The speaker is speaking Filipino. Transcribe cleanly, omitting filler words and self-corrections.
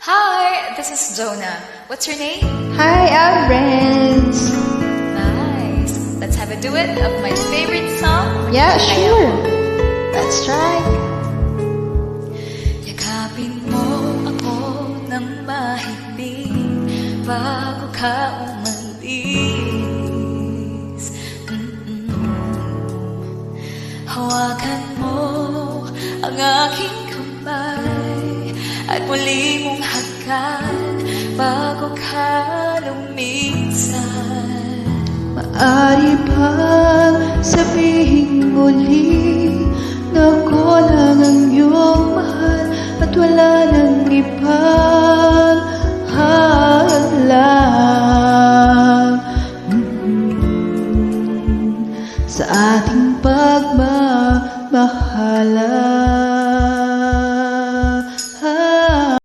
Hi, this is Jonah. What's your name? Hi, I'm Renz. Nice. Let's have a duet of my favorite song. Yeah, sure. Let's try. Yakapin mo ako ng mahigpit bago ka umalis. Hawakan mo ang aking kamay at muli mong hagkan bago ka lumisan. Maari bang sabihin muli na ako lang ang iyong mahal at wala nang iba?